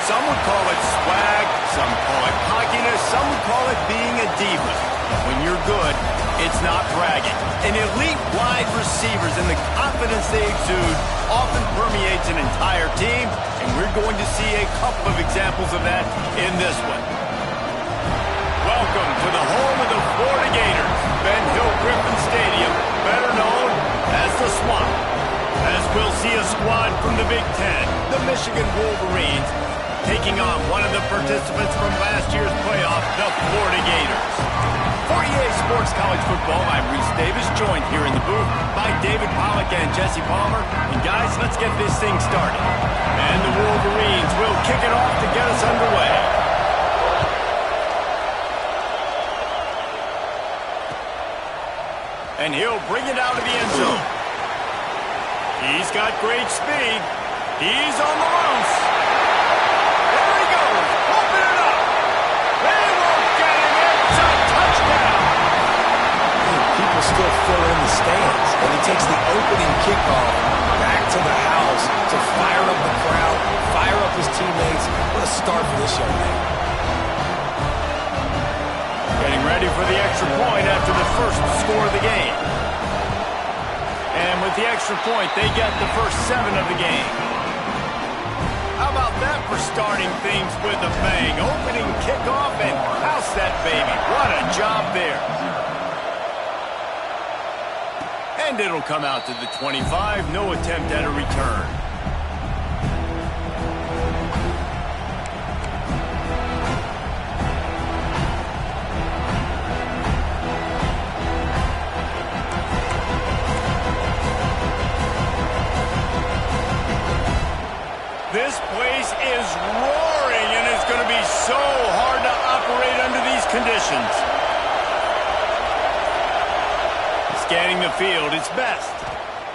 Some would call it swag, some call it cockiness, some would call it being a diva. But when you're good, it's not bragging. An elite wide receivers and the confidence they exude often permeates an entire team, and we're going to see a couple of examples of that in this one. Welcome to the home of the Florida Gators, Ben Hill Griffin Stadium, better known as the Swamp. As we'll see a squad from the Big Ten, the Michigan Wolverines, taking on one of the participants from last year's playoff, the Florida Gators. For EA Sports College Football, I'm Reese Davis, joined here in the booth by David Pollack and Jesse Palmer. And guys, let's get this thing started. And the Wolverines will kick it off to get us underway. And he'll bring it out of the end zone. He's got great speed. He's on the loose. There he goes. Open it up. They won't get him. It's a touchdown. People still fill in the stands. And he takes the opening kickoff back to the house to fire up the crowd, fire up his teammates. What a start for this young man. Getting ready for the extra point after the first score of the game. And with the extra point, they get the first 7 of the game. How about that for starting things with a bang? Opening kickoff and house that baby. What a job there. And it'll come out to the 25. No attempt at a return. This place is roaring, and it's going to be so hard to operate under these conditions. Scanning the field, it's Best.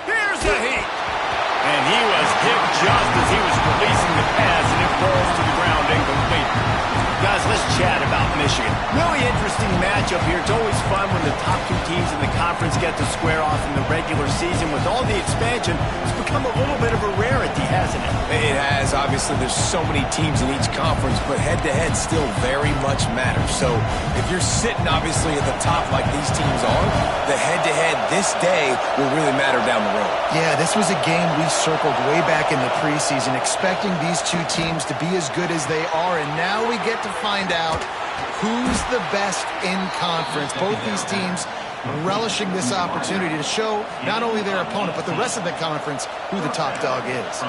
Here's the heat. And he was hit just as he was releasing the pass, and it falls to the ground incomplete. Guys, let's chat about Michigan. Really interesting matchup here. It's always fun when the top 2 teams in the conference get to square off in the regular season. With all the expansion, it's become a little bit of a rarity, hasn't it? It has. Obviously, there's so many teams in each conference, but head-to-head still very much matters. So if you're sitting, obviously, at the top like these teams are, the head-to-head this day will really matter down the road. Yeah, this was a game we circled way back in the preseason, expecting these 2 teams to be as good as they are, and now we get to find out who's the best in conference. Both these teams relishing this opportunity to show not only their opponent, but the rest of the conference who the top dog is.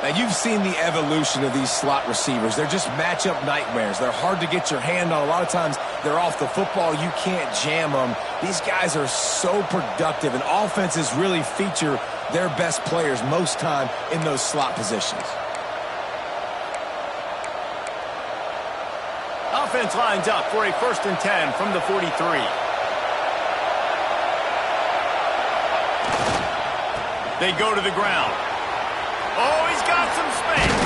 Now, you've seen the evolution of these slot receivers. They're just matchup nightmares. They're hard to get your hand on. A lot of times, they're off the football. You can't jam them. These guys are so productive, and offenses really feature their best players most time in those slot positions. Offense lines up for a 1st and 10 from the 43. They go to the ground. Oh, he's got some space.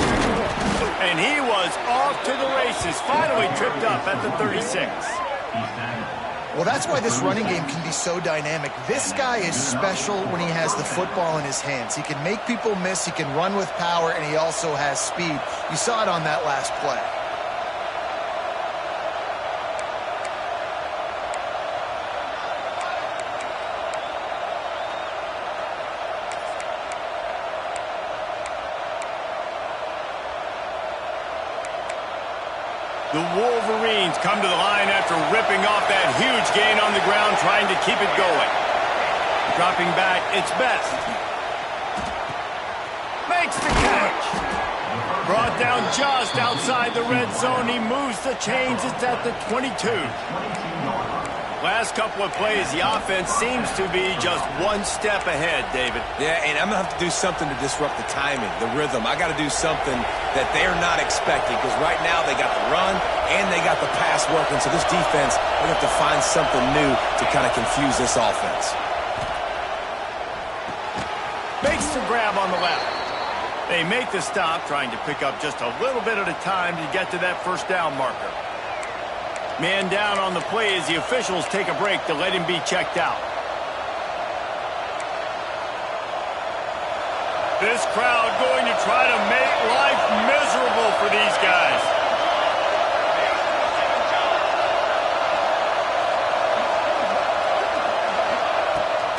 And he was off to the races. Finally tripped up at the 36. Well, that's why this running game can be so dynamic. This guy is special when he has the football in his hands. He can make people miss, he can run with power, and he also has speed. You saw it on that last play. The Wolverines come to the line after ripping off that huge gain on the ground, trying to keep it going. Dropping back, it's Best. Makes the catch. Brought down just outside the red zone. He moves the chains. It's at the 22. Last couple of plays, the offense seems to be just one step ahead, David. Yeah, and I'm going to have to do something to disrupt the timing, the rhythm. I got to do something that they're not expecting, because right now they got the run and they got the pass working. So this defense, they're going to have to find something new to kind of confuse this offense. Makes the grab on the left. They make the stop, trying to pick up just a little bit at a time to get to that first down marker. Man down on the play as the officials take a break to let him be checked out. This crowd going to try to make life miserable for these guys.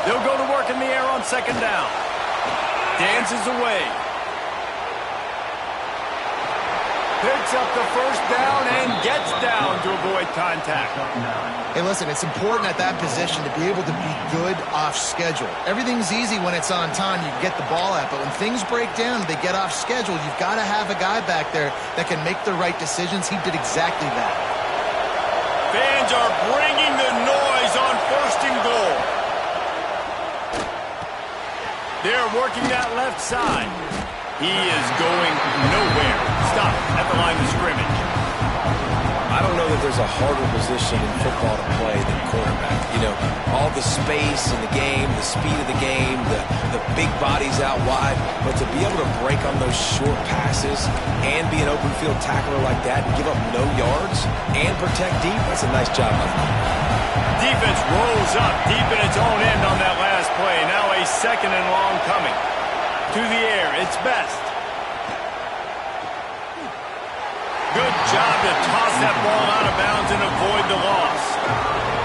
They'll go to work in the air on second down. Dances away. Picks up the first down and gets down to avoid contact. Hey, listen, it's important at that position to be able to be good off schedule. Everything's easy when it's on time. You can get the ball out, but when things break down, they get off schedule. You've got to have a guy back there that can make the right decisions. He did exactly that. Fans are bringing the noise on first and goal. They're working that left side. He is going nowhere. Stop at the line of scrimmage. I don't know that there's a harder position in football to play than quarterback. You know, all the space in the game, the speed of the game, the big bodies out wide. But to be able to break on those short passes and be an open field tackler like that and give up no yards and protect deep, that's a nice job by the defense rolls up deep in its own end on that last play. Now a second and long coming. To the air, it's Best. Good job to toss that ball out of bounds and avoid the loss.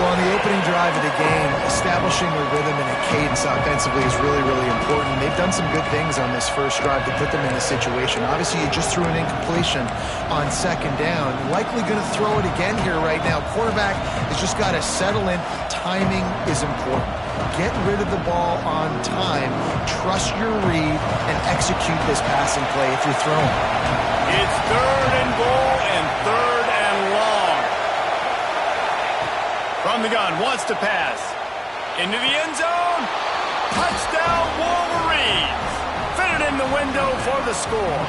Well, on the opening drive of the game, establishing a rhythm and a cadence offensively is really, really important. They've done some good things on this first drive to put them in this situation. Obviously, you just threw an incompletion on second down. Likely going to throw it again here right now. Quarterback has just got to settle in. Timing is important. Get rid of the ball on time. Trust your read and execute this passing play if you're throwing. It's third and goal and third and long. From the gun, wants to pass. Into the end zone. Touchdown, Wolverines. Fitted in the window for the score.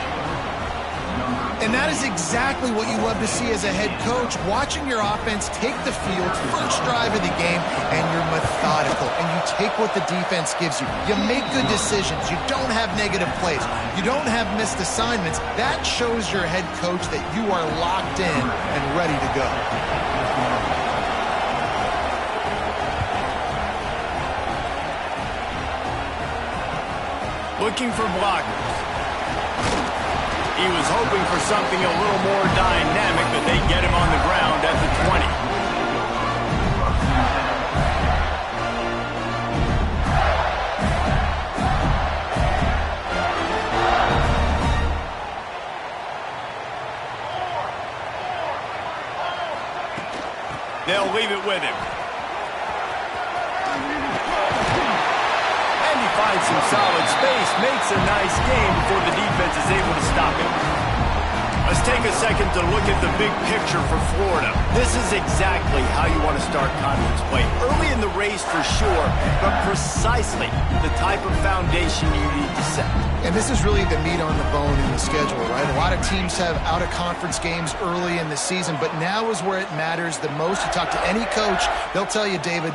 And that is exactly what you love to see as a head coach, watching your offense take the field, first drive of the game, and you're methodical, and you take what the defense gives you. You make good decisions. You don't have negative plays. You don't have missed assignments. That shows your head coach that you are locked in and ready to go. Looking for blockers. He was hoping for something a little more dynamic, but they get him on the ground at the 20. They'll leave it with him. And he finds some solid space, makes a nice game before the defense is able to stop him. Let's take a second to look at the big picture for Florida. This is exactly how you want to start conference play. Early in the race for sure, but precisely the type of foundation you need to set. And this is really the meat on the bone in the schedule, right? A lot of teams have out-of-conference games early in the season, but now is where it matters the most. You talk to any coach, they'll tell you, David,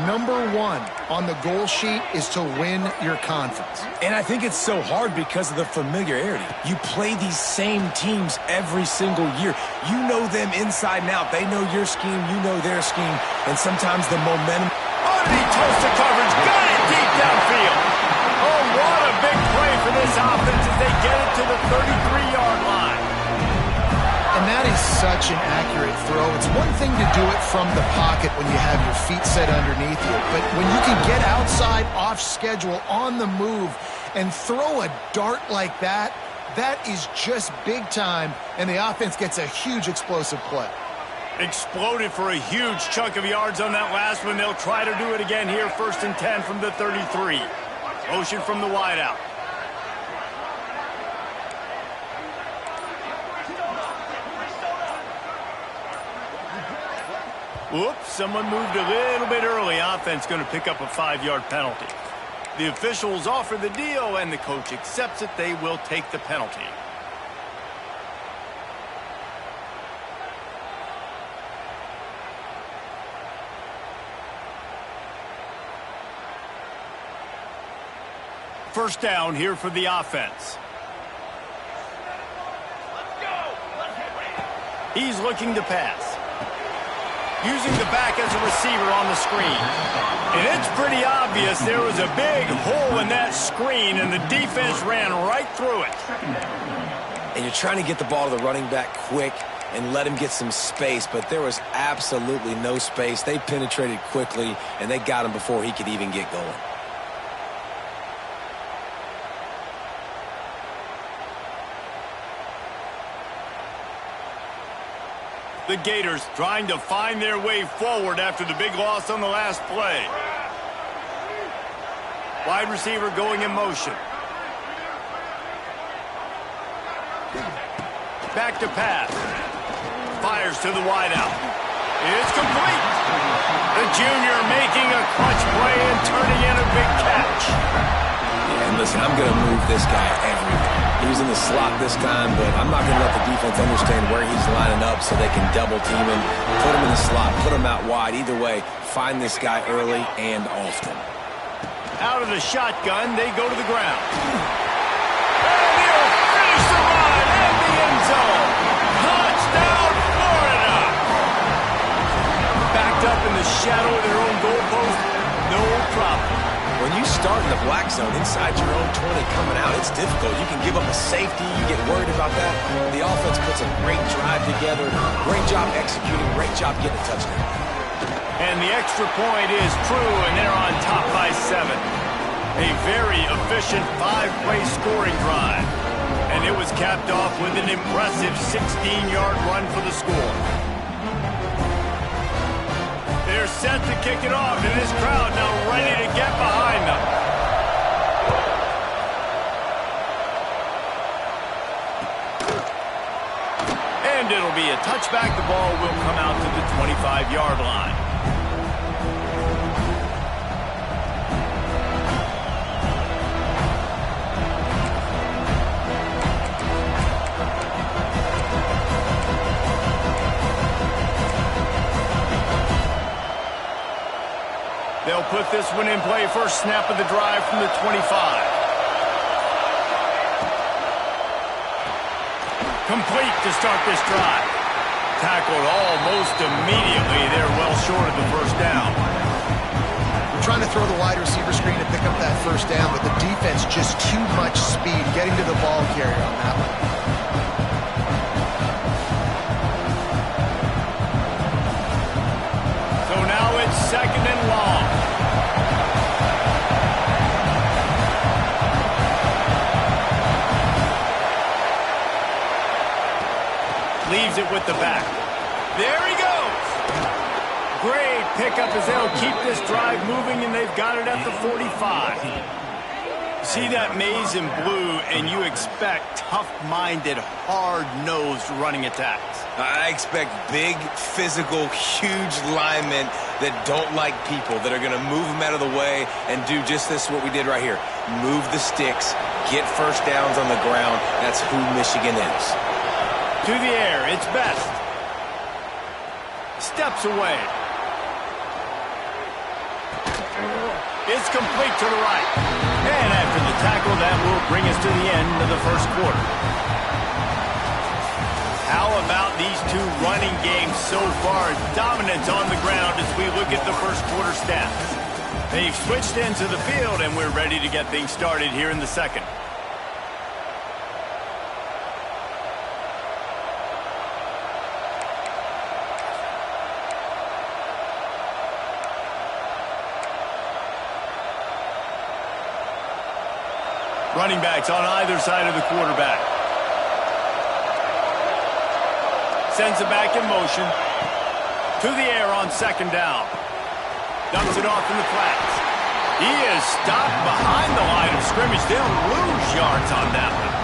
number one on the goal sheet is to win your conference. And I think it's so hard because of the familiarity. You play these same teams every single year. You know them inside and out. They know your scheme, you know their scheme, and sometimes the momentum. Underneath toasted coverage, got it deep downfield. Oh, what a big play for this offense as they get it to the 33-yard line. And that is such an accurate throw. It's one thing to do it from the pocket when you have your feet set underneath you, but when you can get outside, off schedule, on the move, and throw a dart like that, that is just big time, and the offense gets a huge explosive play. Exploded for a huge chunk of yards on that last one. They'll try to do it again here, 1st and 10 from the 33. Motion from the wideout. Whoops, someone moved a little bit early. Offense going to pick up a 5-yard penalty. The officials offer the deal, and the coach accepts it. They will take the penalty. First down here for the offense. He's looking to pass. using the back as a receiver on the screen. And it's pretty obvious there was a big hole in that screen, and the defense ran right through it. And you're trying to get the ball to the running back quick and let him get some space, but there was absolutely no space. They penetrated quickly, and they got him before he could even get going. The Gators trying to find their way forward after the big loss on the last play. Wide receiver going in motion. Back to pass. Fires to the wideout. It's complete. The junior making a clutch play and turning in a big catch. Yeah, and listen, I'm going to move this guy everywhere. He was in the slot this time, but I'm not going to let the defense understand where he's lining up so they can double team him, put him in the slot, put him out wide. Either way, find this guy early and often. Out of the shotgun, they go to the ground. And he'll finish the run in the end zone. Touchdown, Florida! Backed up in the shadow of their own goalpost, no problem. When you start in the black zone inside your own 20 coming out, it's difficult. You can give up a safety. You get worried about that. The offense puts a great drive together. Great job executing. Great job getting a touchdown. And the extra point is true, and they're on top by 7. A very efficient 5-play scoring drive. And it was capped off with an impressive 16-yard run for the score. They're set to kick it off, and this crowd now ready to get behind them. And it'll be a touchback. The ball will come out to the 25-yard line. They'll put this one in play. First snap of the drive from the 25. Complete to start this drive. Tackled almost immediately. They're well short of the first down. Trying to throw the wide receiver screen to pick up that first down, but the defense just too much speed getting to the ball carrier on that one. So now it's second and long. Leaves it with the back. There he goes. Great pickup as they'll keep this drive moving, and they've got it at the 45. See that maze in blue, and you expect tough-minded, hard-nosed running attacks. I expect big, physical, huge linemen that don't like people, that are going to move them out of the way and do just this, what we did right here. Move the sticks, get first downs on the ground. That's who Michigan is. To the air, it's Best. Steps away. It's complete to the right. And after the tackle, that will bring us to the end of the first quarter. How about these two running games so far? Dominance on the ground as we look at the first quarter stats. They've switched into the field, and we're ready to get things started here in the second. Running backs on either side of the quarterback. Sends it back in motion. To the air on second down. Dumps it off in the flats. He is stopped behind the line of scrimmage. They'll lose yards on that one.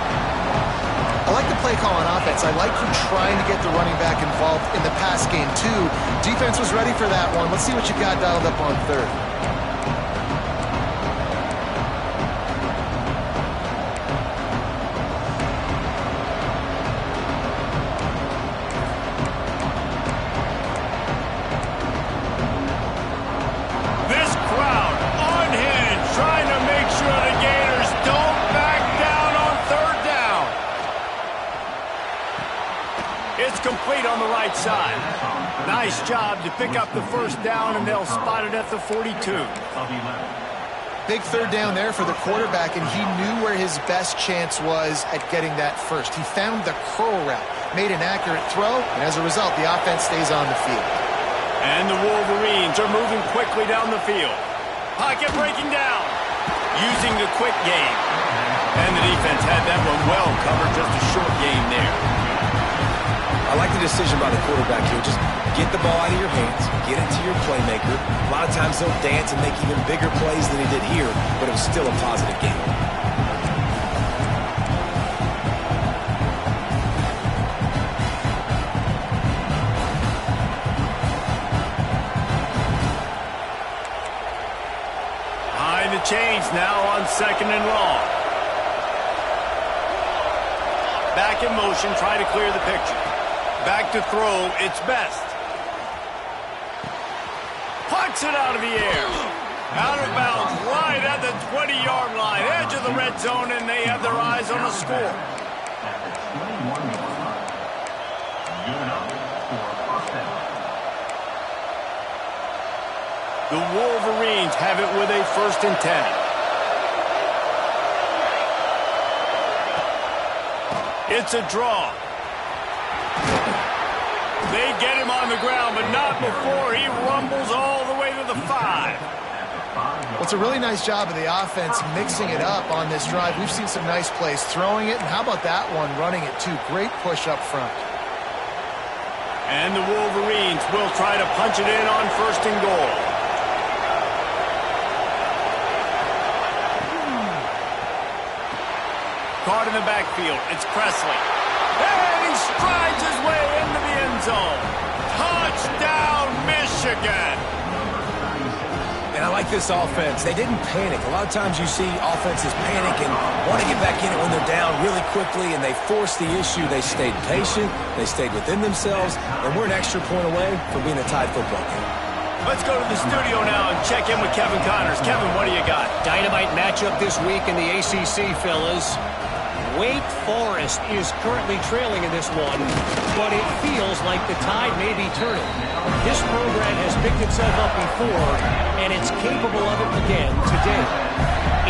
I like the play call on offense. I like you trying to get the running back involved in the pass game, too. Defense was ready for that one. Let's see what you got dialed up on third. complete on the right side. Nice job to pick up the first down, and they'll spot it at the 42. Big third down there for the quarterback, and he knew where his best chance was at getting that first. He found the curl route, made an accurate throw, and as a result, the offense stays on the field. And the Wolverines are moving quickly down the field. Pocket breaking down, using the quick game. And the defense had that one well covered, just a short game there. I like the decision by the quarterback here. Just get the ball out of your hands, get it to your playmaker. A lot of times they'll dance and make even bigger plays than he did here, but it was still a positive game. Behind the chains now on 2nd and long. Back in motion, try to clear the picture. Back to throw, it's Best. Punts it out of the air. Out of bounds, right at the 20-yard line. Edge of the red zone, and they have their eyes on the score. The Wolverines have it with a 1st and 10. It's a draw. They get him on the ground, but not before he rumbles all the way to the 5. Well, it's a really nice job of the offense mixing it up on this drive. We've seen some nice plays throwing it, and how about that one running it too? Great push up front. And the Wolverines will try to punch it in on 1st and goal. Caught in the backfield, it's Presley. And he strides his way into the end zone. Touchdown, Michigan! And I like this offense. They didn't panic. A lot of times you see offenses panic and want to get back in it when they're down really quickly, and they forced the issue. They stayed patient. They stayed within themselves, and we're an extra point away from being a tied football game. Let's go to the studio now and check in with Kevin Connors. Kevin, what do you got? Dynamite matchup this week in the ACC, fellas. Wake Forest is currently trailing in this one, but it feels like the tide may be turning. This program has picked itself up before, and it's capable of it again today.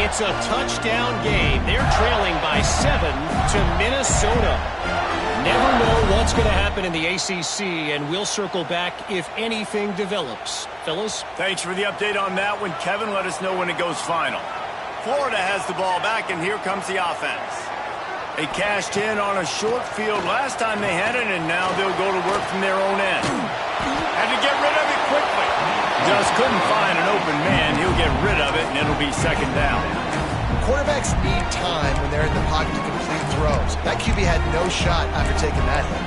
It's a touchdown game. They're trailing by 7 to Minnesota. Never know what's going to happen in the ACC, and we'll circle back if anything develops. Fellas? Thanks for the update on that one, Kevin. Let us know when it goes final. Florida has the ball back, and here comes the offense. They cashed in on a short field last time they had it, and now they'll go to work from their own end. Had to get rid of it quickly. Just couldn't find an open man. He'll get rid of it, and it'll be 2nd down. Quarterbacks need time when they're in the pocket to complete throws. That QB had no shot after taking that hit.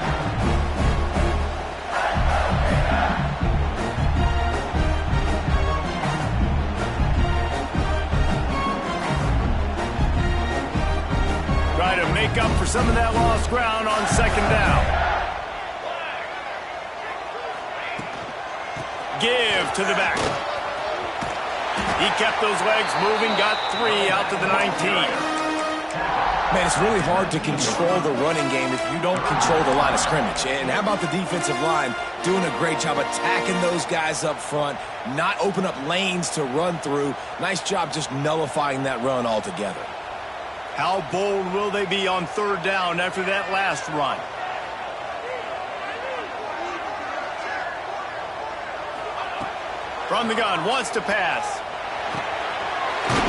Try to make up for some of that lost ground on 2nd down. Give to the back. He kept those legs moving, got 3 out to the 19. Man, it's really hard to control the running game if you don't control the line of scrimmage. And how about the defensive line doing a great job attacking those guys up front, not open up lanes to run through. Nice job just nullifying that run altogether. How bold will they be on 3rd down after that last run? From the gun, wants to pass.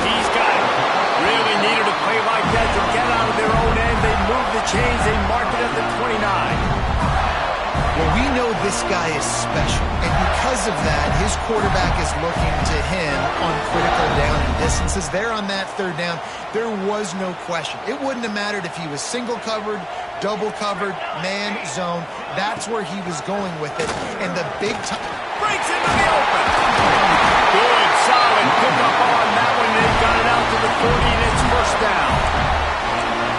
He's got it. Really needed a play like that to get out of their own end. They move the chains. They mark it at the 29. Well, we know this guy is special, and because of that, his quarterback is looking to him on critical down and distances. There on that 3rd down, there was no question. It wouldn't have mattered if he was single covered, double covered, man, zone. That's where he was going with it, and the big time breaks into the open. Good, solid pickup on that one. They got it out to the 40, and it's 1st down.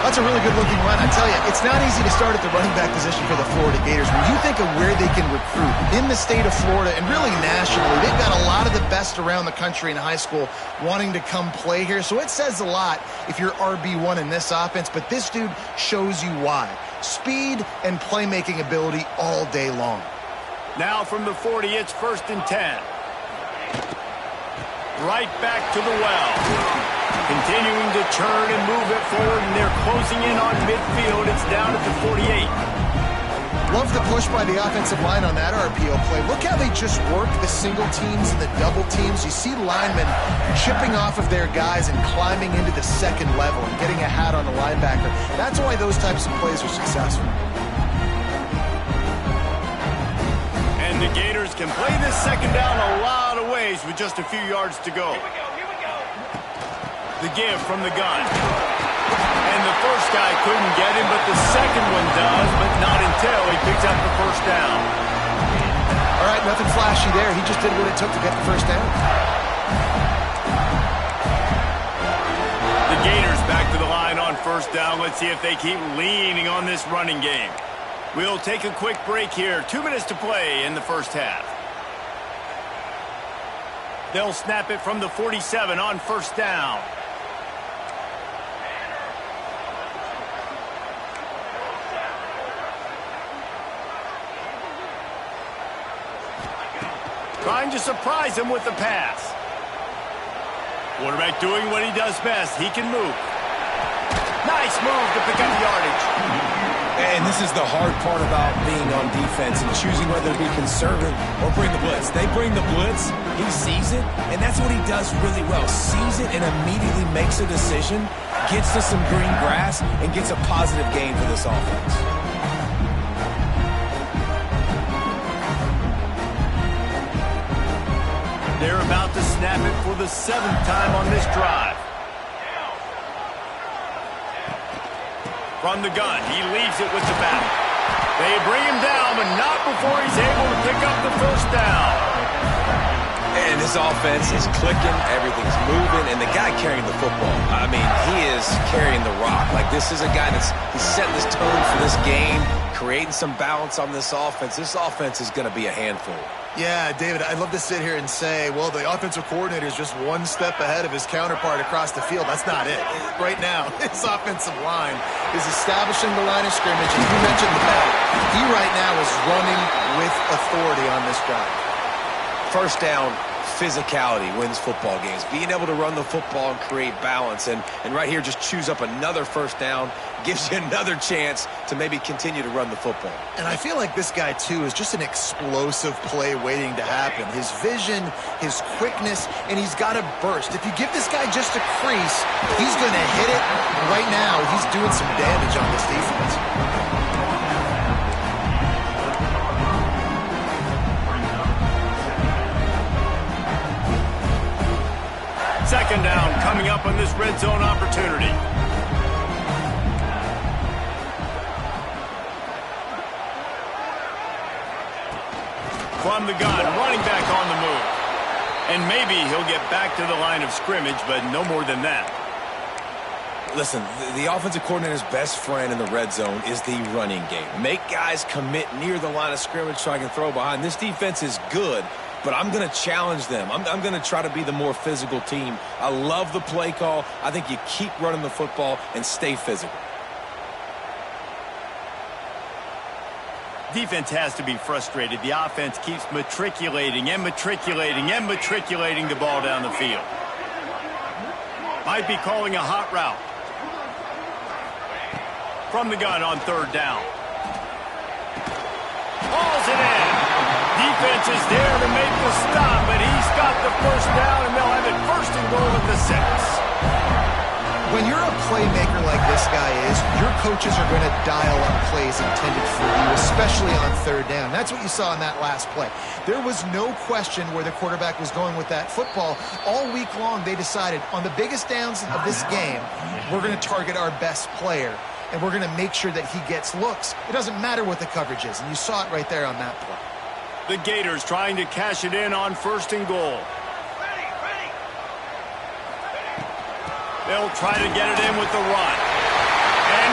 That's a really good-looking run. I tell you, it's not easy to start at the running back position for the Florida Gators. When you think of where they can recruit in the state of Florida and really nationally, they've got a lot of the best around the country in high school wanting to come play here. So it says a lot if you're RB1 in this offense, but this dude shows you why. Speed and playmaking ability all day long. Now from the 40, it's 1st and 10. Right back to the well. Continuing to churn and move it forward, and they're closing in on midfield. It's down at the 48. Love the push by the offensive line on that RPO play. Look how they just work the single teams and the double teams. You see linemen chipping off of their guys and climbing into the second level and getting a hat on the linebacker. That's why those types of plays are successful. And the Gators can play this second down a lot of ways with just a few yards to go. The give from the gun. And the first guy couldn't get him, but the second one does, but not until he picks up the first down. All right, nothing flashy there. He just did what it took to get the first down. The Gators back to the line on first down. Let's see if they keep leaning on this running game. We'll take a quick break here. 2 minutes to play in the first half. They'll snap it from the 47 on first down. Trying to surprise him with the pass. Quarterback doing what he does best. He can move. Nice move to pick up yardage. And this is the hard part about being on defense and choosing whether to be conservative or bring the blitz. They bring the blitz, he sees it, and that's what he does really well. Sees it and immediately makes a decision, gets to some green grass, and gets a positive gain for this offense. They're about to snap it for the 7th time on this drive. From the gun, he leaves it with the back. They bring him down, but not before he's able to pick up the first down. And this offense is clicking, everything's moving, and the guy carrying the football, I mean, he is carrying the rock. Like, this is a guy he's setting this tone for this game, creating some balance on this offense. This offense is going to be a handful. Yeah, David, I'd love to sit here and say, well, the offensive coordinator is just one step ahead of his counterpart across the field. That's not it. Right now, his offensive line is establishing the line of scrimmage. And you mentioned the back. He right now is running with authority on this drive. First down, physicality wins football games. Being able to run the football and create balance. And right here, just choose up another first down. Gives you another chance to maybe continue to run the football. And I feel like this guy, too, is just an explosive play waiting to happen. His vision, his quickness, and he's got a burst. If you give this guy just a crease, he's going to hit it. Right now, he's doing some damage on this defense. Second down coming up on this red zone opportunity. From the gun, running back on the move. And maybe he'll get back to the line of scrimmage, but no more than that. Listen, the offensive coordinator's best friend in the red zone is the running game. Make guys commit near the line of scrimmage so I can throw behind. This defense is good, but I'm going to challenge them. I'm going to try to be the more physical team. I love the play call. I think you keep running the football and stay physical. Defense has to be frustrated. The offense keeps matriculating and matriculating and matriculating the ball down the field. Might be calling a hot route. From the gun on third down. Hauls it in. Defense is there to make the stop, but he's got the first down, and they'll have it first and goal at the 6. When you're a playmaker like this guy is, your coaches are going to dial up plays intended for you, especially on third down. That's what you saw in that last play. There was no question where the quarterback was going with that football. All week long, they decided on the biggest downs of this game, we're going to target our best player, and we're going to make sure that he gets looks. It doesn't matter what the coverage is, and you saw it right there on that play. The Gators trying to cash it in on first and goal. They'll try to get it in with the run. And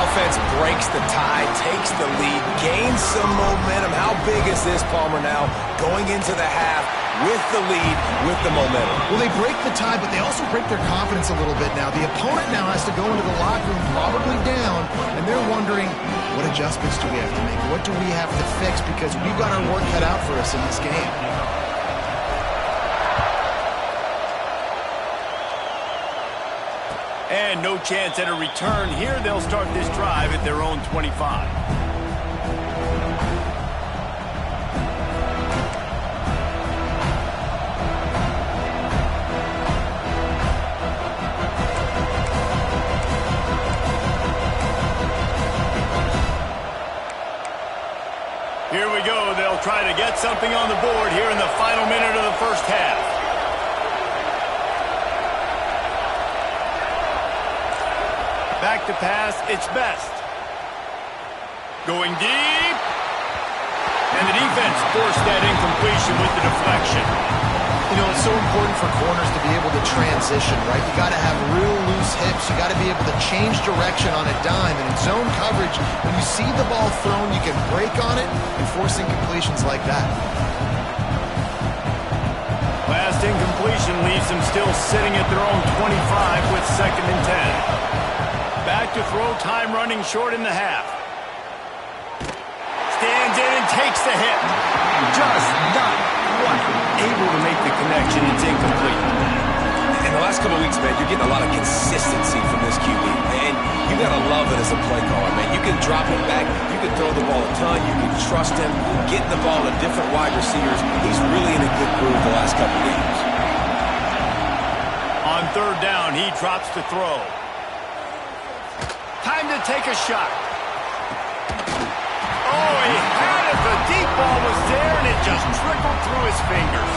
offense breaks the tie, takes the lead, gains some momentum. How big is this, Palmer, now going into the half with the lead, with the momentum? Well, they break the tie, but they also break their confidence a little bit now. The opponent now has to go into the locker room probably down, and they're wondering, what adjustments do we have to make? What do we have to fix? Because we've got our work cut out for us in this game. And no chance at a return here. They'll start this drive at their own 25. Here we go. They'll try to get something on the board here in the final minute of the first half. Back to pass, it's Best. Going deep. And the defense forced that incompletion with the deflection. You know, it's so important for corners to be able to transition, right? You got to have real loose hips. You got to be able to change direction on a dime. And in zone coverage, when you see the ball thrown, you can break on it and force incompletions like that. Last incompletion leaves them still sitting at their own 25 with 2nd and 10. Back to throw, time running short in the half. Stands in and takes the hit. Just not quite able to make the connection. It's incomplete. In the last couple of weeks, man, you're getting a lot of consistency from this QB. And you got to love it as a play caller, man. You can drop it back. You can throw the ball a ton. You can trust him. Getting the ball to different wide receivers. He's really in a good groove the last couple of games. On 3rd down, he drops to throw. Time to take a shot. Oh, he had it. The deep ball was there, and it just trickled through his fingers.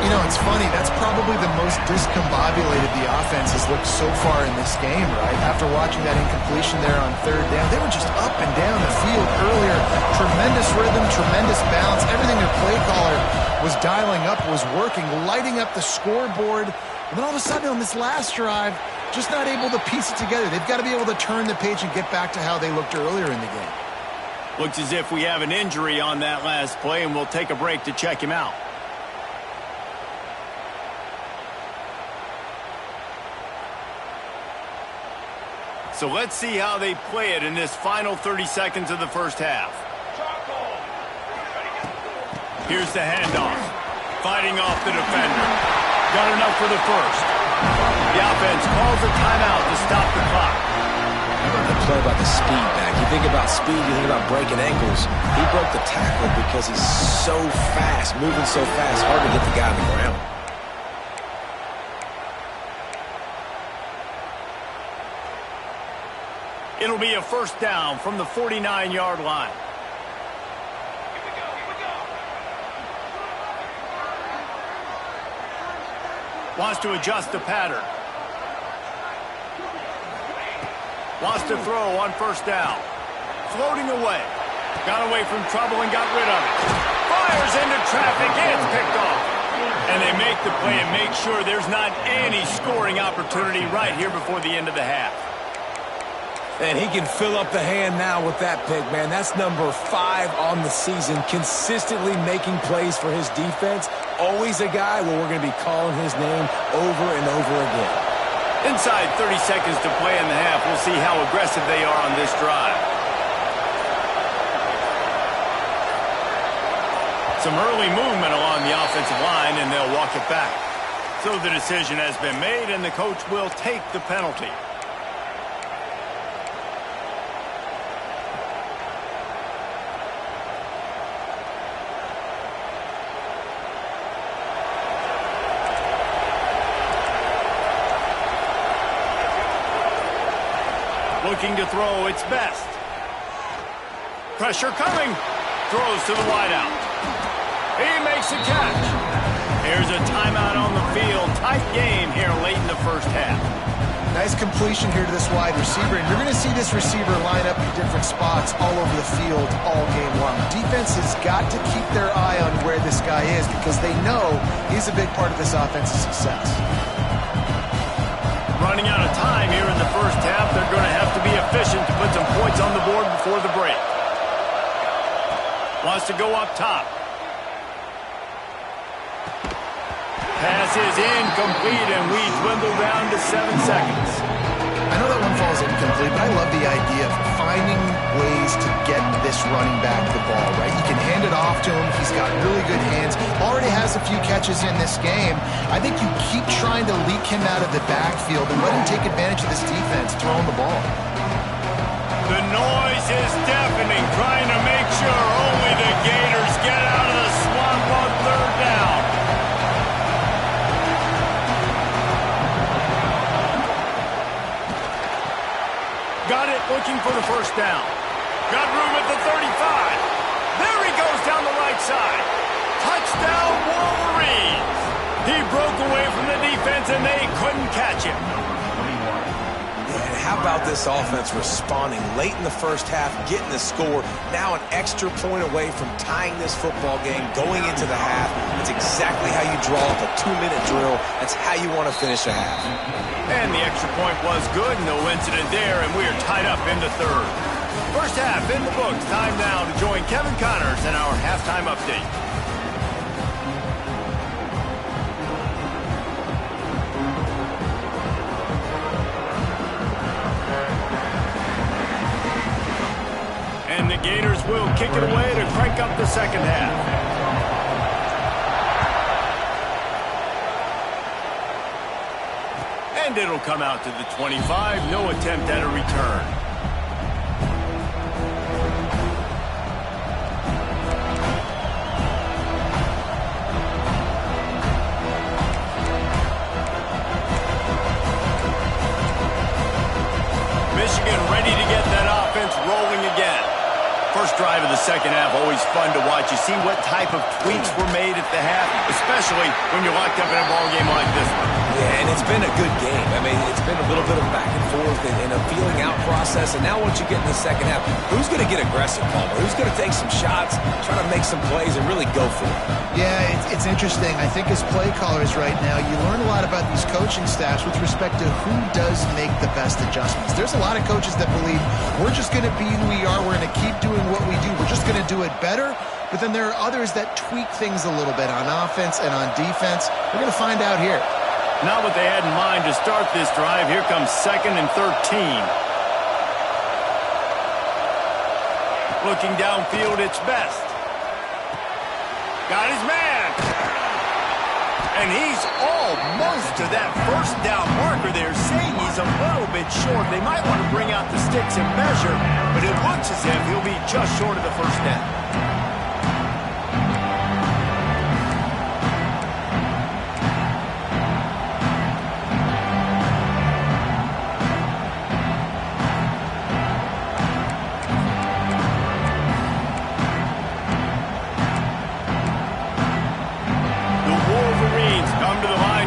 You know, it's funny. That's probably the most discombobulated the offense has looked so far in this game, right? After watching that incompletion there on 3rd down, they were just up and down the field earlier. Tremendous rhythm, tremendous balance. Everything their play caller was dialing up was working, lighting up the scoreboard. And then all of a sudden on this last drive, just not able to piece it together. They've got to be able to turn the page and get back to how they looked earlier in the game. Looks as if we have an injury on that last play, and we'll take a break to check him out. So let's see how they play it in this final 30 seconds of the first half. Here's the handoff. Fighting off the defender. Got enough for the first. The offense calls a timeout to stop the clock. How about the play about the speed back? You think about speed, you think about breaking ankles. He broke the tackle because he's so fast, moving so fast, hard to get the guy on the ground. It'll be a 1st down from the 49-yard line. Wants to adjust the pattern. Wants to throw on 1st down. Floating away. Got away from trouble and got rid of it. Fires into traffic. It's picked off. And they make the play and make sure there's not any scoring opportunity right here before the end of the half. And he can fill up the hand now with that pick, man. That's number 5 on the season, consistently making plays for his defense. Always a guy where we're going to be calling his name over and over again. Inside 30 seconds to play in the half. We'll see how aggressive they are on this drive. Some early movement along the offensive line, and they'll walk it back. So the decision has been made, and the coach will take the penalty. Looking to throw, it's Best. Pressure coming. Throws to the wideout. He makes a catch. Here's a timeout on the field. Tight game here late in the first half. Nice completion here to this wide receiver, and you're going to see this receiver line up in different spots all over the field all game long. Defense has got to keep their eye on where this guy is because they know he's a big part of this offense's success. running out of time here in the first half. They're going to have to be efficient to put some points on the board before the break. Wants to go up top. Pass is incomplete, and we dwindle down to 7 seconds. I know that one falls incomplete, but I love the idea of finding ways to get this running back the ball, right? You can hand it off to him. He's got really good hands. Already has a few catches in this game. I think you keep trying to leak him out of the backfield and let him take advantage of this defense throwing the ball. The noise is deafening, trying to make sure only the Gators get out of the swamp on 3rd down. Got it, looking for the first down. Got room at the 35. There he goes down the right side. Touchdown, Wolverines. He broke away from the defense, and they couldn't catch him. And how about this offense responding late in the first half, getting the score, now an extra point away from tying this football game, going into the half. That's exactly how you draw up a 2-minute drill. That's how you want to finish a half. And the extra point was good, no incident there, and we are tied up into 3rd. First half in the books. Time now to join Kevin Connors in our halftime update. And the Gators will kick it away to crank up the second half. And it'll come out to the 25. No attempt at a return. Michigan ready to get that offense rolling again. First drive of the second half, always fun to watch. You see what type of tweaks were made at the half, especially when you're locked up in a ball game like this one. Yeah, and it's been a good game. I mean, it's been a little bit of back and forth and a feeling out process. And now once you get in the second half, who's going to get aggressive, Palmer? Who's going to take some shots, try to make some plays, and really go for it? Yeah, it's interesting. I think as play callers right now, you learn a lot about these coaching staffs with respect to who does make the best adjustments. There's a lot of coaches that believe we're just going to be who we are. We're going to keep doing what we do. We're just going to do it better. But then there are others that tweak things a little bit on offense and on defense. We're going to find out here. Not what they had in mind to start this drive. Here comes 2nd and 13. Looking downfield, it's Best. Got his man. And he's almost to that first down marker there, saying he's a little bit short. They might want to bring out the sticks and measure, but it looks as if he'll be just short of the first down.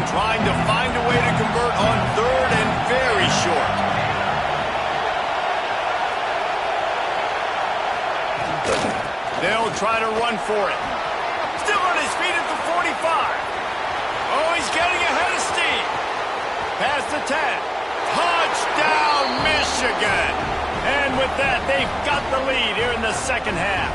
Trying to find a way to convert on 3rd and very short. They'll try to run for it. Still on his feet at the 45. Oh, he's getting ahead of steam. Past the 10. Touchdown, Michigan. And with that, they've got the lead here in the second half.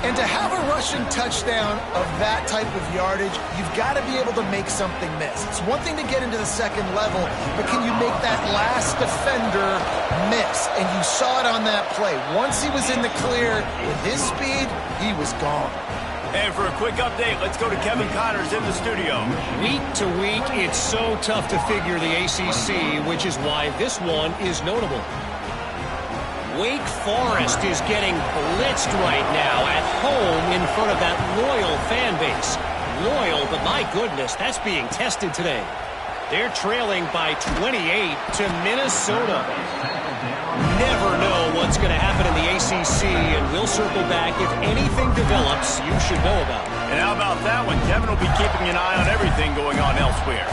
And to have a rushing touchdown of that type of yardage, you've got to be able to make something miss. It's one thing to get into the second level, but can you make that last defender miss? And you saw it on that play. Once he was in the clear, with his speed, he was gone. And for a quick update, let's go to Kevin Connors in the studio. Week to week, it's so tough to figure the ACC, which is why this one is notable. Wake Forest is getting blitzed right now at home in front of that loyal fan base. Loyal, but my goodness, that's being tested today. They're trailing by 28 to Minnesota. Never know what's going to happen in the ACC, and we'll circle back if anything develops you should know about. And how about that one? Kevin will be keeping an eye on everything going on elsewhere.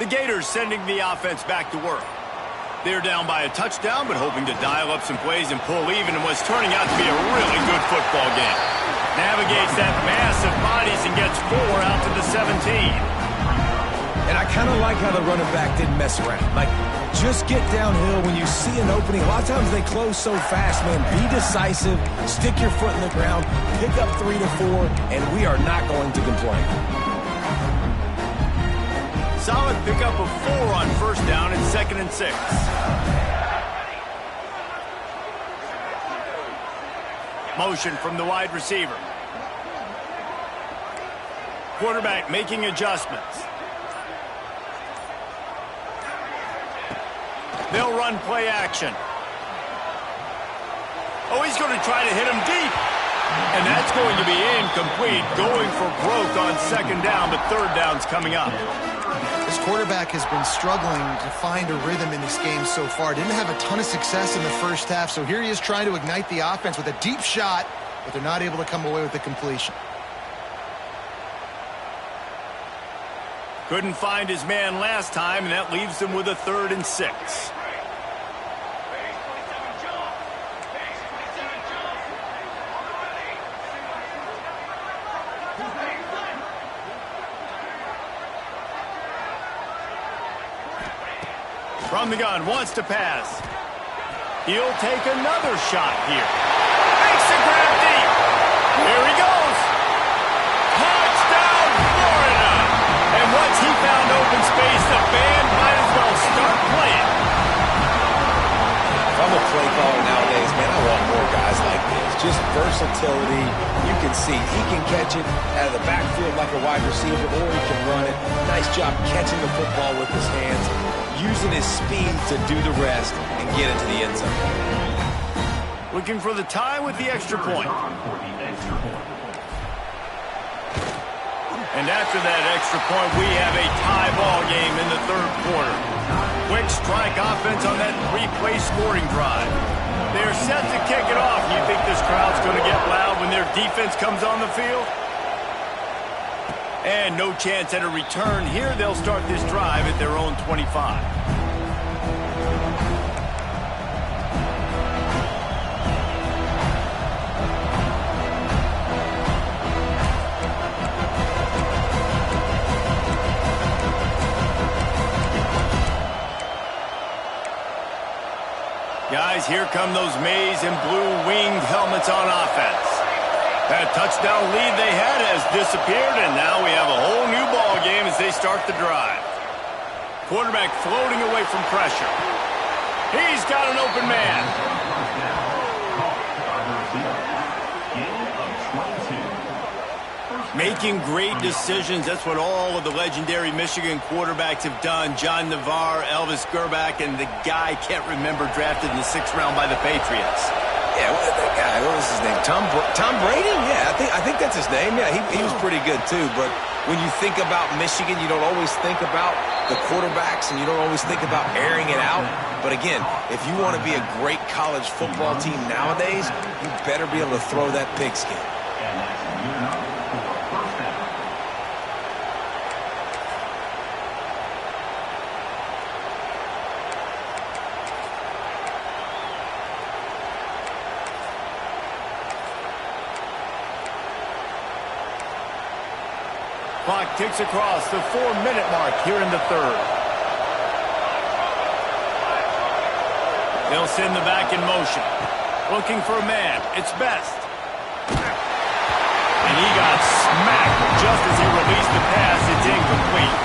The Gators sending the offense back to work. They're down by a touchdown, but hoping to dial up some plays and pull even in what's turning out to be a really good football game. Navigates that mass of bodies and gets 4 out to the 17. And I kind of like how the running back didn't mess around. Like, just get downhill when you see an opening. A lot of times they close so fast, man. Be decisive, stick your foot in the ground, pick up 3 to 4, and we are not going to complain. Solid pickup of 4 on first down and 2nd and 6. Motion from the wide receiver. Quarterback making adjustments. They'll run play action. Oh, he's going to try to hit him deep. And that's going to be incomplete. Going for broke on 2nd down, but 3rd down's coming up. This quarterback has been struggling to find a rhythm in this game so far. Didn't have a ton of success in the first half, so here he is trying to ignite the offense with a deep shot, but they're not able to come away with the completion. Couldn't find his man last time, and that leaves him with a 3rd and 6. From the gun, wants to pass. He'll take another shot here. Makes the grab deep. Here he goes. Touchdown, Florida. And once he found open space, the band might as well start playing. If I'm a play caller nowadays, man, I want more guys like this. Just versatility. You can see he can catch it out of the backfield like a wide receiver, or he can run it. Nice job catching the football with his hands, using his speed to do the rest and get into the end zone. Looking for the tie with the extra point. And after that extra point, we have a tie ball game in the 3rd quarter. Quick strike offense on that 3-play scoring drive. They're set to kick it off. You think this crowd's going to get loud when their defense comes on the field? And no chance at a return here. They'll start this drive at their own 25. Guys, here come those maize and blue winged helmets on offense. That touchdown lead they had has disappeared, and now we have a whole new ball game as they start the drive. Quarterback floating away from pressure. He's got an open man. Making great decisions. That's what all of the legendary Michigan quarterbacks have done. John Navarre, Elvis Grbac, and the guy I can't remember drafted in the 6th round by the Patriots. Yeah, that guy, what was his name? Tom Brady? Yeah, I think that's his name. Yeah, he was pretty good too. But when you think about Michigan, you don't always think about the quarterbacks, and you don't always think about airing it out. But again, if you want to be a great college football team nowadays, you better be able to throw that pigskin. Clock ticks across the 4-minute mark here in the 3rd. They'll send the back in motion. Looking for a man. It's Best. And he got smacked just as he released the pass. It's incomplete.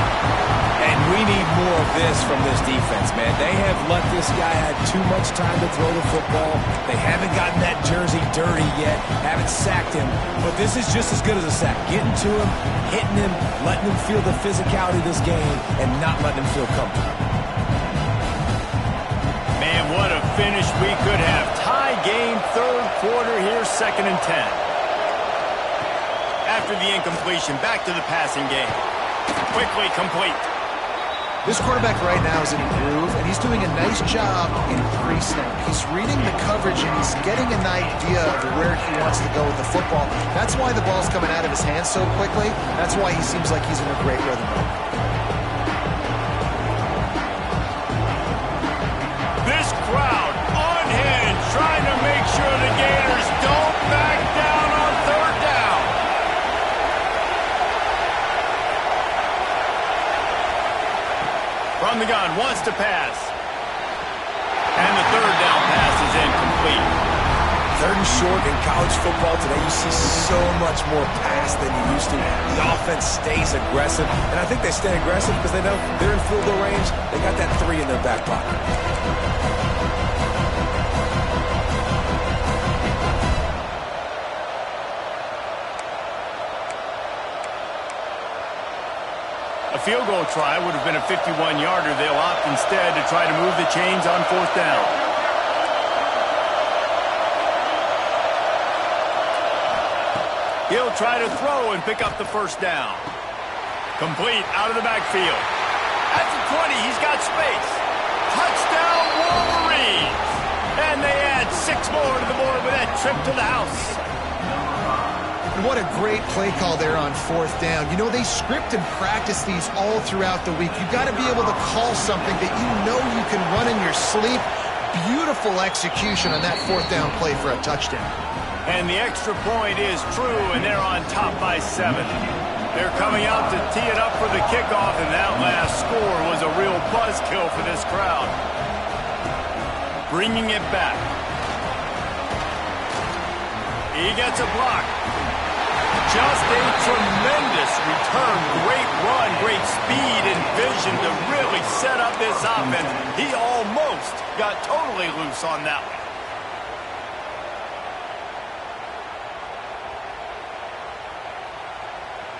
And we need more of this from this defense, man. They have let this guy have too much time to throw the football. They haven't gotten that jersey dirty yet, haven't sacked him. But this is just as good as a sack. Getting to him, hitting him, letting him feel the physicality of this game, and not letting him feel comfortable. Man, what a finish we could have. Tie game, 3rd quarter here, 2nd and 10. After the incompletion, back to the passing game. Quickly complete. This quarterback right now is in a groove, and he's doing a nice job in pre-snap. He's reading the coverage, and he's getting an idea of where he wants to go with the football. That's why the ball's coming out of his hands so quickly. That's why he seems like he's in a great rhythm. the gun, wants to pass. And the third down pass is incomplete. Third and short in college football today, you see so much more pass than you used to. The offense stays aggressive, and I think they stay aggressive because they know they're in field goal range. They got that 3 in their back pocket. A field goal try would have been a 51-yarder. They'll opt instead to try to move the chains on 4th down. He'll try to throw and pick up the first down. Complete out of the backfield. At the 20, he's got space. Touchdown, Wolverines! And they add 6 more to the board with that trip to the house. And what a great play call there on 4th down. You know, they script and practice these all throughout the week. You've got to be able to call something that you know you can run in your sleep. Beautiful execution on that 4th down play for a touchdown. And the extra point is true, and they're on top by 7. They're coming out to tee it up for the kickoff, and that last score was a real buzzkill for this crowd. Bringing it back. He gets a block. Just a tremendous return. Great run, great speed and vision to really set up this offense. He almost got totally loose on that one.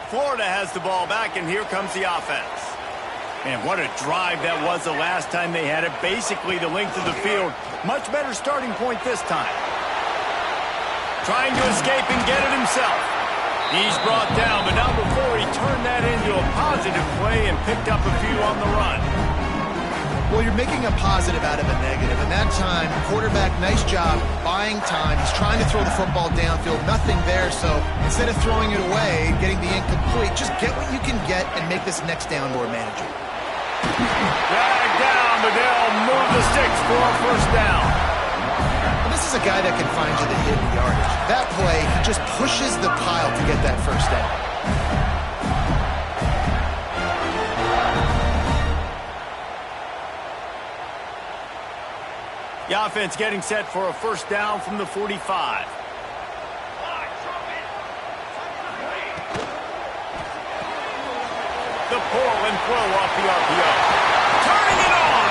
Florida has the ball back, and here comes the offense. And what a drive that was the last time they had it. Basically the length of the field. Much better starting point this time. Trying to escape and get it himself. He's brought down, but now before he turned that into a positive play and picked up a few on the run. Well, you're making a positive out of a negative, and that time, quarterback, nice job, buying time. He's trying to throw the football downfield, nothing there, so instead of throwing it away, getting the incomplete, just get what you can get and make this next down more manageable. Dragged down, but they'll move the sticks for a first down. And this is a guy that can find you the hidden yardage. That play, he just pushes the pile to get that first down. The offense getting set for a first down from the 45. The pull and throw off the RPO. Turning it on.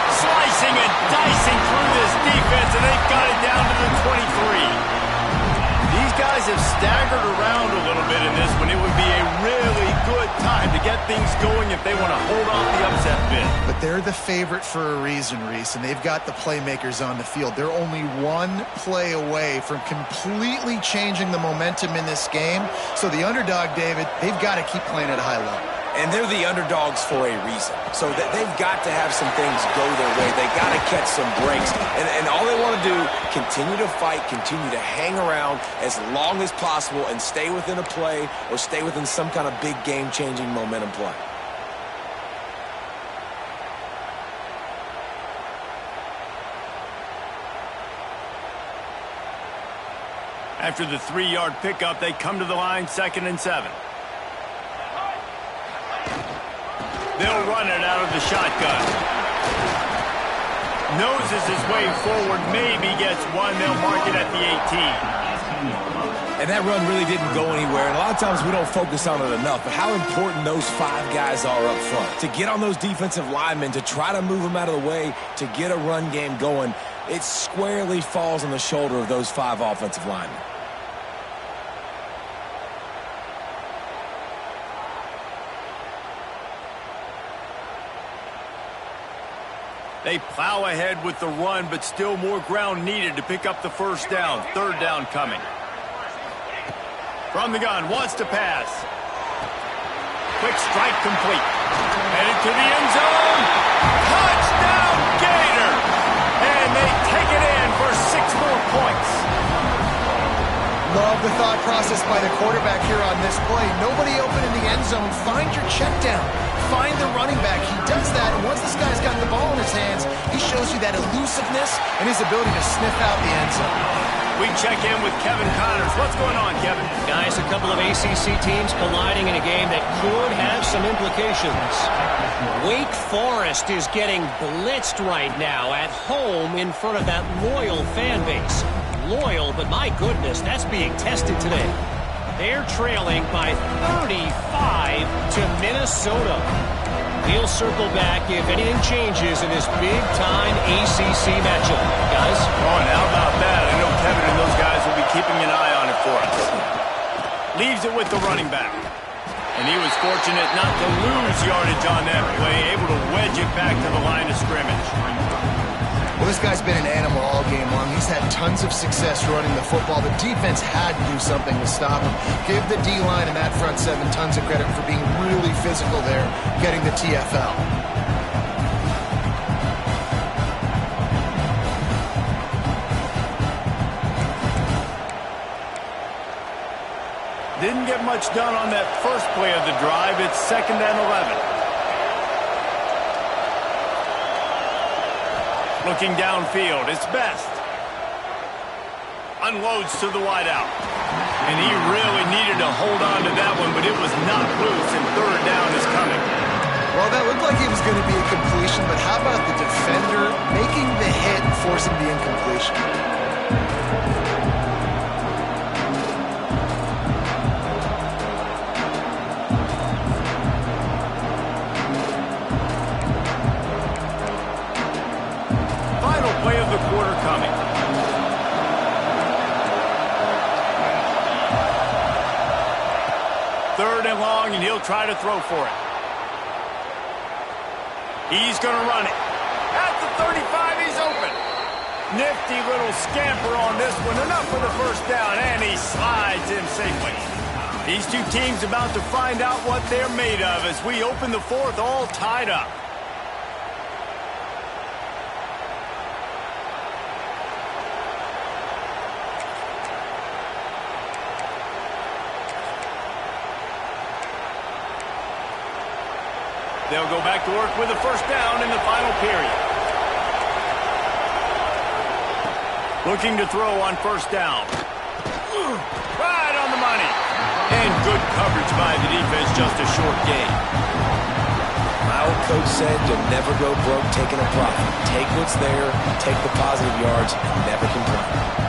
Slicing and dicing through this defense, and they've got it down to the 23. These guys have staggered around a little bit in this one. It would be a really good time to get things going if they want to hold off the upset bid. But they're the favorite for a reason, Reese, and they've got the playmakers on the field. They're only one play away from completely changing the momentum in this game. So the underdog, David, they've got to keep playing at a high level. And they're the underdogs for a reason. So that they've got to have some things go their way. They got to catch some breaks. And all they want to do, continue to fight, continue to hang around as long as possible and stay within a play or stay within some kind of big game-changing momentum play. After the 3-yard pickup, they come to the line, 2nd and 7. They'll run it out of the shotgun. Noses his way forward, maybe gets one. They'll mark it at the 18. And that run really didn't go anywhere. And a lot of times we don't focus on it enough, but how important those 5 guys are up front. To get on those defensive linemen, to try to move them out of the way, to get a run game going, it squarely falls on the shoulder of those 5 offensive linemen. They plow ahead with the run, but still more ground needed to pick up the first down. 3rd down coming. From the gun, wants to pass. Quick strike complete. Headed to the end zone. Touchdown, Gator! And they take it in for 6 more points. Love the thought process by the quarterback here on this play. Nobody open in the end zone. Find your check down. Find the running back. He does that, and once this guy's got the ball in his hands, he shows you that elusiveness and his ability to sniff out the end zone. We check in with Kevin Connors. What's going on, Kevin? Guys, a couple of ACC teams colliding in a game that could have some implications. Wake Forest is getting blitzed right now at home in front of that loyal fan base. Loyal, but my goodness, that's being tested today. They're trailing by 35 to Minnesota. He'll circle back if anything changes in this big-time ACC matchup. Guys? Oh, and how about that? I know Kevin and those guys will be keeping an eye on it for us. Leaves it with the running back. And he was fortunate not to lose yardage on that play, able to wedge it back to the line of scrimmage. Well, this guy's been an animal all game long. He's had tons of success running the football. The defense had to do something to stop him. Give the D-line and that front seven tons of credit for being really physical there, getting the TFL. Didn't get much done on that first play of the drive. It's 2nd and 11. Looking downfield, it's Best. Unloads to the wideout. And he really needed to hold on to that one, but it was not loose, and 3rd down is coming. Well, that looked like it was going to be a completion, but how about the defender making the hit and forcing the incompletion? Play of the quarter coming. Third and long, and he'll try to throw for it. He's going to run it. At the 35, he's open. Nifty little scamper on this one. Enough for the first down, and he slides in safely. These two teams about to find out what they're made of as we open the fourth all tied up. They'll go back to work with a first down in the final period. Looking to throw on first down. Right on the money. And good coverage by the defense, just a short gain. My old coach said you'll never go broke taking a profit. Take what's there, take the positive yards, and never complain.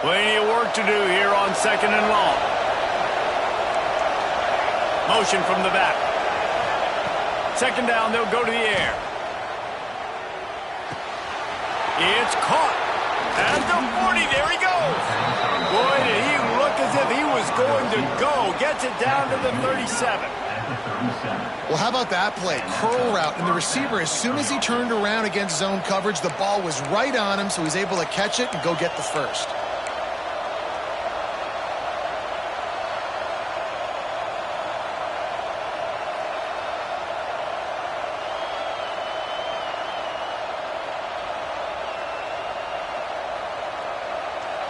Plenty of work to do here on 2nd and long. Motion from the back. 2nd down, they'll go to the air. It's caught. At the 40, there he goes. Boy, did he look as if he was going to go. Gets it down to the 37. Well, how about that play? Curl route, and the receiver, as soon as he turned around against zone coverage, the ball was right on him, so he's able to catch it and go get the first.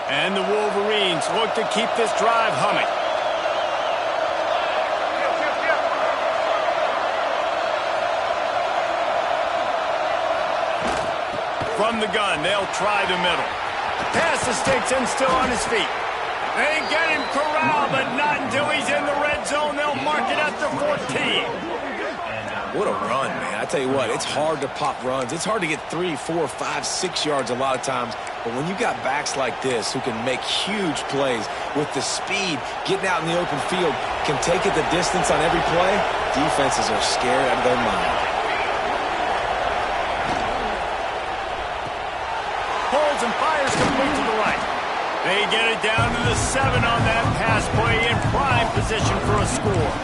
And the Wolverines look to keep this drive humming. From the gun, they'll try the middle. Pass escapes him still on his feet. They get him corralled, but not until he's in the red zone. They'll mark it at the 14. What a run, man. I tell you what, it's hard to pop runs. It's hard to get 3, 4, 5, 6 yards a lot of times. But when you got backs like this who can make huge plays with the speed, getting out in the open field, can take it the distance on every play, defenses are scared out of their mind. Holds and fires complete to the right. They get it down to the 7 on that pass play in prime position for a score.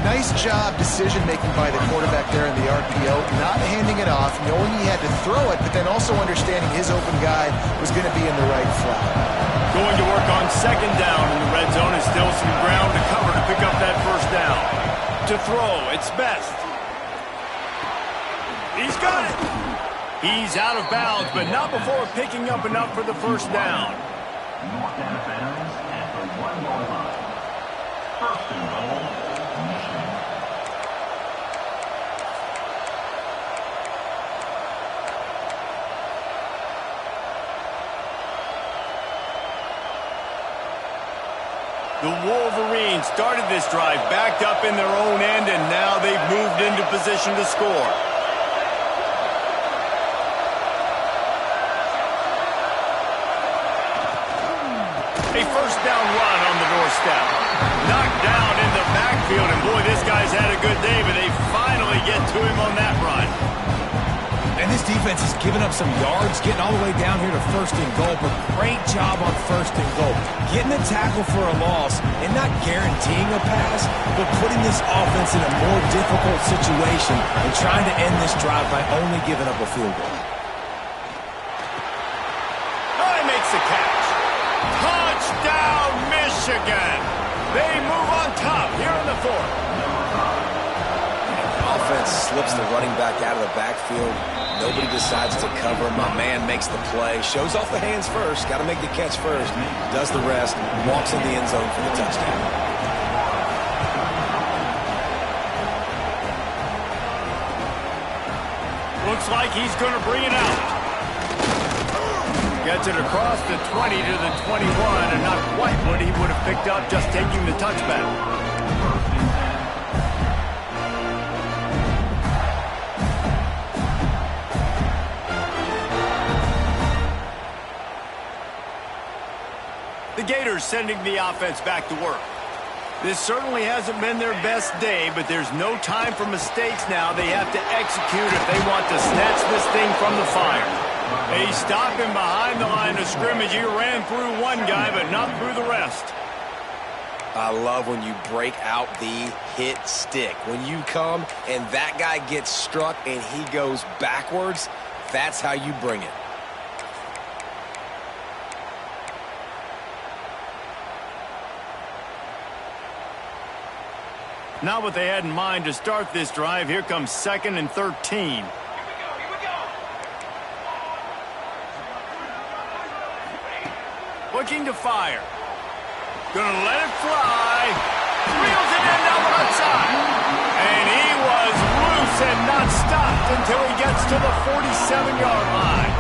Nice job decision-making by the quarterback there in the RPO, not handing it off, knowing he had to throw it, but then also understanding his open guy was going to be in the right flat. Going to work on 2nd down in the red zone is still some ground to cover to pick up that first down. To throw, it's Best. He's got it. He's out of bounds, but not before picking up enough for the first down. North out of bounds at the 1-yard line. First and goal, Michigan. The Wolverines started this drive backed up in their own end, and now they've moved into position to score. A first down run on the doorstep. Knocked down in the backfield, and boy, this guy's had a good day, but they finally get to him on that run. And this defense has given up some yards, getting all the way down here to first and goal, but great job on first and goal. Getting the tackle for a loss and not guaranteeing a pass, but putting this offense in a more difficult situation and trying to end this drive by only giving up a field goal. He makes the catch. Touchdown, Michigan. They move on top here in the fourth. Offense slips the running back out of the backfield. Nobody decides to cover him. My man makes the play. Shows off the hands first. Got to make the catch first. Does the rest. Walks in the end zone for the touchdown. Looks like he's going to bring it out. Gets it across the 20 to the 21, and not quite what he would have picked up just taking the touchback. The Gators sending the offense back to work. This certainly hasn't been their best day, but there's no time for mistakes now. They have to execute if they want to snatch this thing from the fire. They stop him behind the line of scrimmage. He ran through one guy, but not through the rest. I love when you break out the hit stick. When you come and that guy gets struck and he goes backwards, that's how you bring it. Not what they had in mind to start this drive. Here comes 2nd and 13. Looking to fire. Gonna let it fly. Reels it in down the left side. And he was loose and not stopped until he gets to the 47-yard line.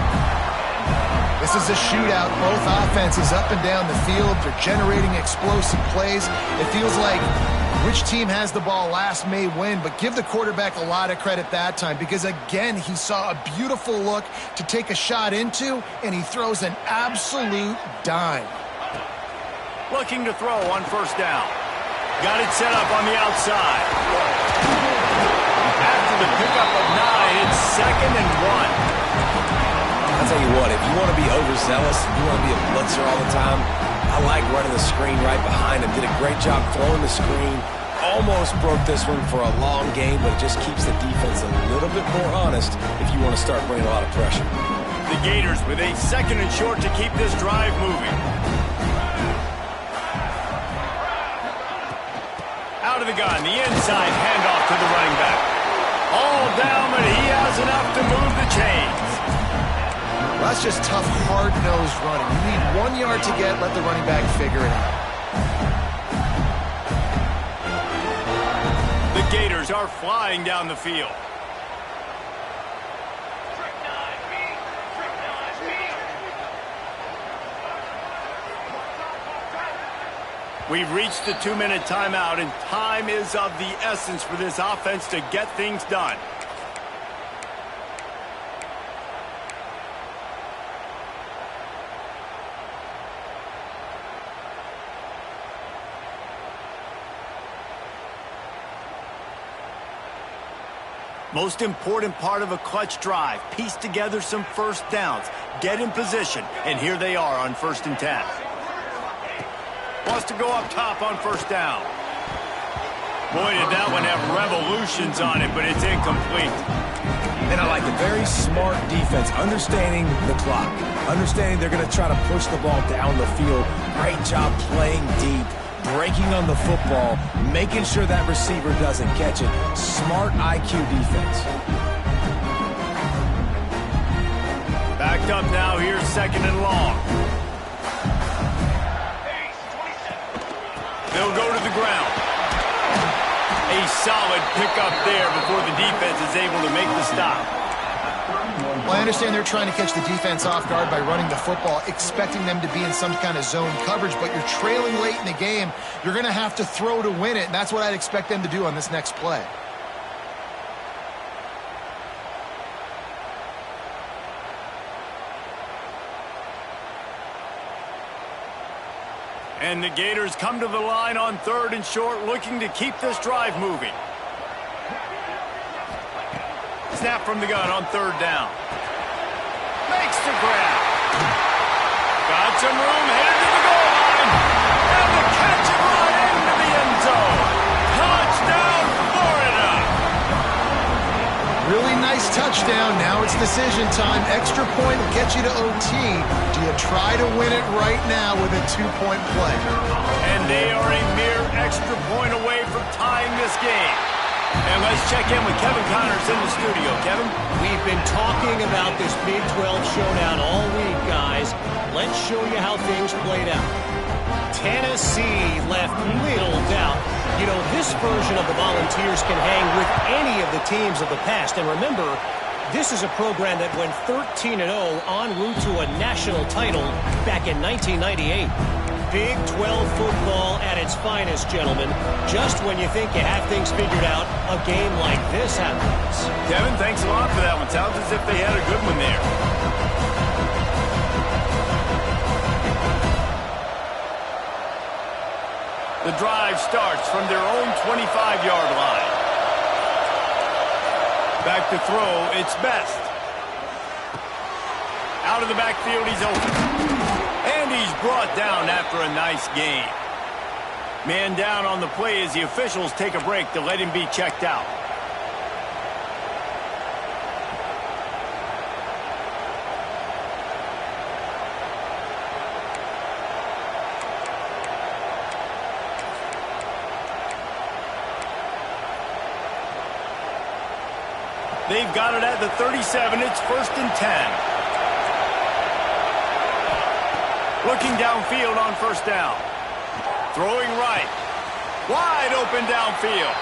This is a shootout. Both offenses up and down the field. They're generating explosive plays. It feels like which team has the ball last may win, but give the quarterback a lot of credit that time because, again, he saw a beautiful look to take a shot into, and he throws an absolute dime. Looking to throw on first down. Got it set up on the outside. After the pickup of 9, it's 2nd and 1. I'll tell you what, if you want to be overzealous, you want to be a blitzer all the time, I like running the screen right behind him. Did a great job throwing the screen. Almost broke this one for a long game, but it just keeps the defense a little bit more honest if you want to start bringing a lot of pressure. The Gators with a 2nd and short to keep this drive moving. Out of the gun, the inside handoff to the running back. All down, but he has enough to move the chains. Well, that's just tough, hard-nosed running. You need 1 yard to get, let the running back figure it out. The Gators are flying down the field. We've reached the 2-minute timeout, and time is of the essence for this offense to get things done. Most important part of a clutch drive, piece together some first downs, get in position, and here they are on 1st and 10. Wants to go up top on first down. Boy, did that one have revolutions on it, but it's incomplete. And I like the very smart defense, understanding the clock, understanding they're going to try to push the ball down the field. Great job playing deep, breaking on the football, making sure that receiver doesn't catch it. Smart IQ defense. Backed up now, here's 2nd and long. They'll go to the ground. A solid pickup there before the defense is able to make the stop. Well, I understand they're trying to catch the defense off guard by running the football, expecting them to be in some kind of zone coverage, but you're trailing late in the game. You're going to have to throw to win it, and that's what I'd expect them to do on this next play. And the Gators come to the line on 3rd and short, looking to keep this drive moving. Snap from the gun on 3rd down. Makes the grab. Got some room, headed to the goal line. And the catch it right into the end zone. Touchdown, Florida. Really nice touchdown. Now it's decision time. Extra point will get you to OT. Do you try to win it right now with a 2-point play? And they are a mere extra point away from tying this game. And let's check in with Kevin Connors in the studio. Kevin? We've been talking about this Big 12 showdown all week, guys. Let's show you how things played out. Tennessee left little doubt. You know, this version of the Volunteers can hang with any of the teams of the past. And remember, this is a program that went 13-0 en route to a national title back in 1998. Big 12 football at its finest, gentlemen. Just when you think you have things figured out, a game like this happens. Kevin, thanks a lot for that one. Sounds as if they had a good one there. The drive starts from their own 25-yard line. Back to throw, it's Best. Out of the backfield, he's open. And he's brought down after a nice gain. Man down on the play as the officials take a break to let him be checked out. They've got it at the 37. It's 1st and 10. Looking downfield on 1st down. Throwing right. Wide open downfield.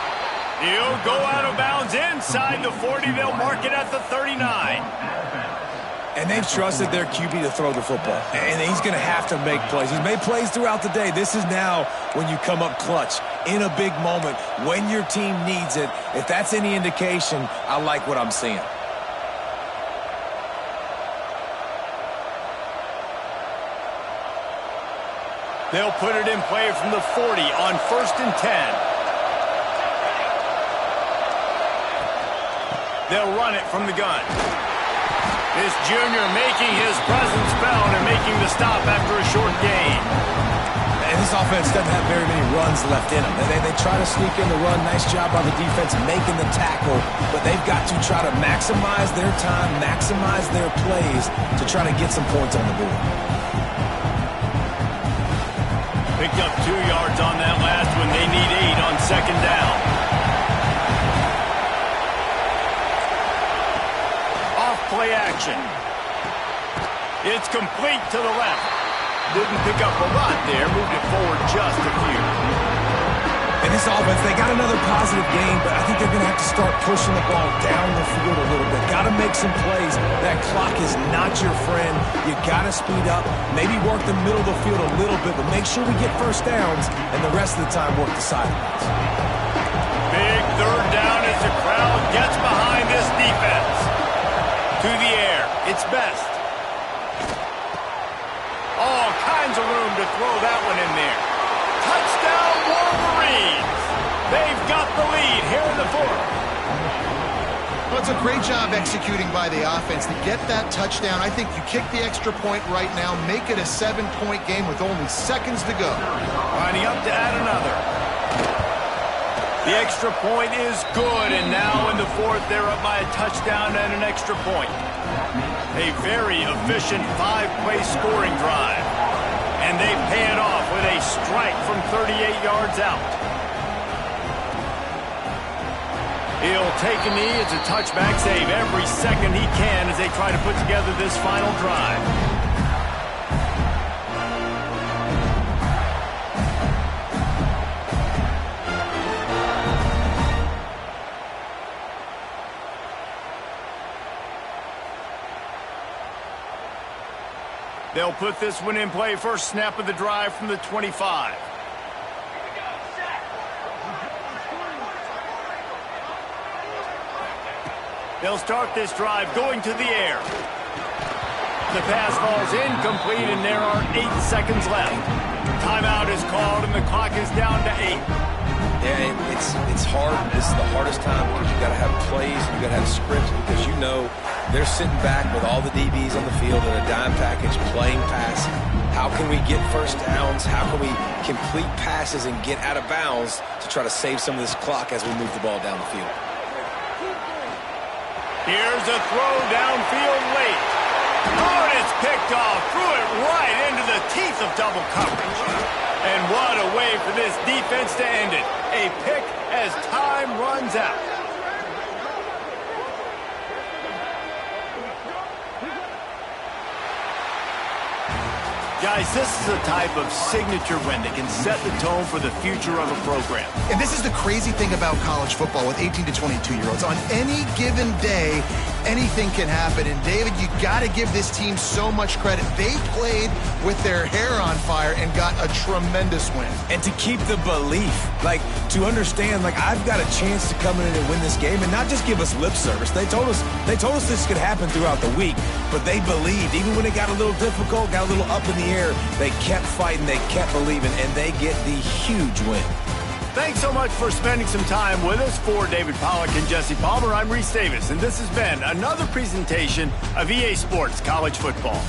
He'll go out of bounds inside the 40. They'll mark it at the 39. And they've trusted their QB to throw the football. And he's going to have to make plays. He's made plays throughout the day. This is now when you come up clutch in a big moment when your team needs it. If that's any indication, I like what I'm seeing. They'll put it in play from the 40 on 1st and 10. They'll run it from the gun. This junior making his presence felt and making the stop after a short gain. And this offense doesn't have very many runs left in them. They try to sneak in the run. Nice job by the defense making the tackle. But they've got to try to maximize their time, maximize their plays to try to get some points on the board. Picked up 2 yards on that last one. They need 8 on 2nd down. Off play action. It's complete to the left. Didn't pick up a lot there. Moved it forward just a few. And this offense, they got another positive game, but I think they're going to have to start pushing the ball down the field a little bit. Got to make some plays. That clock is not your friend. You got to speed up, maybe work the middle of the field a little bit, but make sure we get 1st downs, and the rest of the time work the sidelines. Big 3rd down as the crowd gets behind this defense. To the air, it's Best. All kinds of room to throw that one in there. Touchdown, Wolverines! They've got the lead here in the 4th. Well, it's a great job executing by the offense to get that touchdown. I think you kick the extra point right now, make it a 7-point game with only seconds to go. Lining up to add another. The extra point is good, and now in the 4th, they're up by a touchdown and an extra point. A very efficient 5-play scoring drive. And they pay it off with a strike from 38 yards out. He'll take a knee. It's a touchback save every second he can as they try to put together this final drive. They'll put this one in play first snap of the drive from the 25. They'll start this drive going to the air. The pass falls incomplete, and there are 8 seconds left. Timeout is called, and the clock is down to 8. Yeah, it's hard. This is the hardest time because you got to have plays, you got to have scripts, because you know they're sitting back with all the DBs on the field in a dime package playing pass. How can we get first downs? How can we complete passes and get out of bounds to try to save some of this clock as we move the ball down the field? Here's a throw downfield late. Oh, and it's picked off. Threw it right into the teeth of double coverage. And what a way for this defense to end it. A pick as time runs out. Guys, this is a type of signature win that can set the tone for the future of a program. And this is the crazy thing about college football with 18 to 22-year-olds. On any given day, anything can happen. And, David, you got to give this team so much credit. They played with their hair on fire and got a tremendous win. And to keep the belief, like, to understand, like, I've got a chance to come in and win this game and not just give us lip service. They told us this could happen throughout the week, but they believed. Even when it got a little difficult, got a little up in the air, they kept fighting, they kept believing, and they get the huge win. Thanks so much for spending some time with us. For David Pollack and Jesse Palmer, I'm Reese Davis, and this has been another presentation of EA Sports College Football.